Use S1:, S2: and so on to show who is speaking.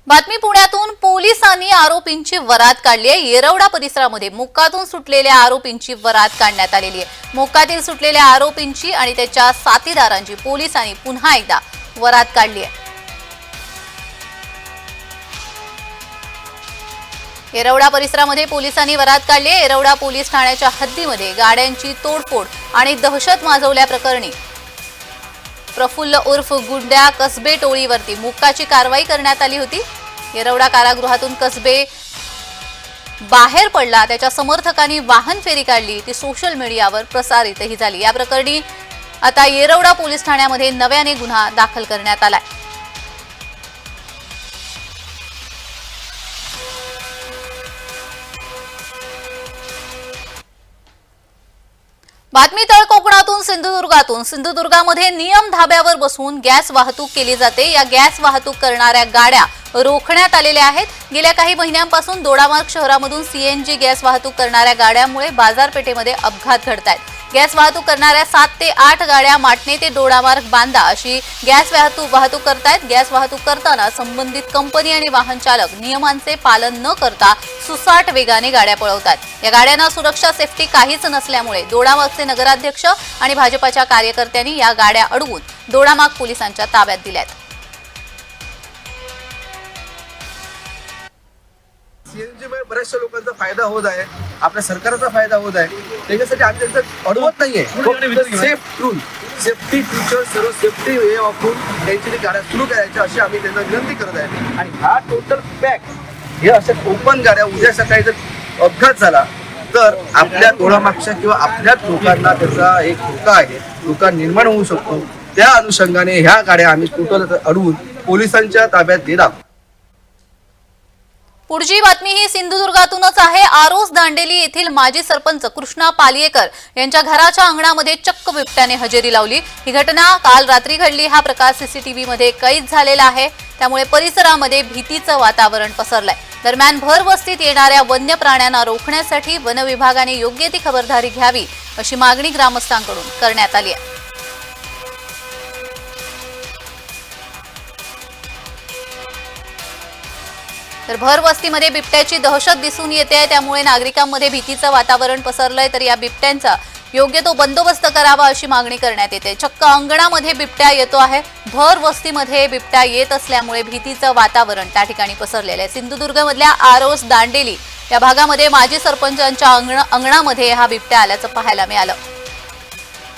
S1: बातमी पुण्यातून पोलिसांनी आरोपींची वरात काढली आहे। येरवडा परिसरामध्ये मोक्कातून सुटलेल्या आरोपींची वरात काढण्यात आलेली आहे। मोक्कातील सुटलेल्या आरोपींची आणि त्याच्या साथीदारांची पोलिसांनी पुन्हा एकदा वरात काढली आहे। येरवडा परिसरामध्ये पोलिसांनी वरात काढली आहे। येरवडा पोलीस ठाण्याच्या हद्दीमध्ये गाड्यांची तोडफोड आणि दहशत माजवल्याप्रकरणी प्रफुल्ल उर्फ गुंड्या कसबे टोळीवरती मोक्काची कारवाई करण्यात आली होती। येरवडा कारागृहातून कसबे बाहेर पडला, त्याच्या समर्थकांनी वाहन फेरी काढली, ती सोशल मीडियावर प्रसारितही झाली। या प्रकरणी आता येरवडा पोलीस ठाण्यामध्ये नव्याने गुन्हा दाखल करण्यात आलाय। बातमी तळ कोकणातून सिंधुदुर्गामध्ये नियम धाब्यावर बसवून गॅस वाहतूक केली जाते। या गॅस वाहतूक करणाऱ्या गाड्या रोखण्यात आलेल्या आहेत। गेल्या काही महिन्यांपासून दोडामार्ग शहरामधून सीएनजी गॅस वाहतूक करणाऱ्या गाड्यांमुळे बाजारपेठेमध्ये अपघात घडतायत। गॅस वाहतूक करणाऱ्या 7 ते 8 गाड्या माटणे ते दोडामार्ग बांदा अशी गॅस वाहतूक करतायत। गॅस वाहतूक करताना संबंधित कंपनी आणि वाहन चालक नियमांचे पालन न करता सुसाट वेगाने गाड्या पळवतात। या गाड्यांना सुरक्षा सेफ्टी काहीच नसल्यामुळे दोडामार्गचे नगराध्यक्ष आणि भाजपाच्या कार्यकर्त्यांनी या गाड्या अडवून दोडामार्ग पोलिसांच्या ताब्यात दिल्यात।
S2: सीएनजी मुळे बऱ्याचशा लोकांचा फायदा होत आहे, आपल्या सरकारचा फायदा होत आहे। त्याच्यासाठी आम्ही त्यांचं अडवत नाहीये। सेफ्टी फीचर सर्व सेफ्टी वे वापरून त्यांची गाड्या सुरू करायच्या अशी आम्ही त्यांना विनंती करत आहे। आणि हा टोटल पॅक हे अशा ओपन गाड्या उद्या सकाळी जर अपघात झाला तर आपल्या दोडामागच्या किंवा आपल्याच लोकांना त्याचा एक धोका आहे, धोका निर्माण होऊ शकतो। त्या अनुषंगाने ह्या गाड्या आम्ही टोटल अडवून पोलिसांच्या ताब्यात देणार।
S1: पुढची बातमी ही सिंधुदुर्गातूनच आहे। आरोस दांडेली येथील माजी सरपंच कृष्णा पालियेकर यांच्या घराच्या अंगणामध्ये चक्क बिबट्याने हजेरी लावली। ही घटना काल रात्री घडली। हा प्रकार सीसीटीव्ही मध्ये कैद झालेला आहे, त्यामुळे परिसरामध्ये भीतीचं वातावरण पसरलंय। दरम्यान भर वस्तीत येणाऱ्या वन्य प्राण्यांना रोखण्यासाठी वन विभागाने योग्य ती खबरदारी घ्यावी अशी मागणी ग्रामस्थांकडून करण्यात आली आहे। तर भर वस्तीमध्ये बिबट्याची दहशत दिसून येते, त्यामुळे नागरिकांमध्ये भीतीचं वातावरण पसरलंय। तर या बिबट्यांचा योग्य तो बंदोबस्त करावा अशी मागणी करण्यात येते। चक्क अंगणामध्ये बिबट्या येतो आहे। भर वस्तीमध्ये बिबट्या येत असल्यामुळे भीतीचं वातावरण त्या ठिकाणी पसरलेलं आहे। सिंधुदुर्गमधल्या आरोस दांडेली या भागामध्ये माजी सरपंचांच्या अंगणामध्ये हा बिबट्या आल्याचं पाहायला मिळालं।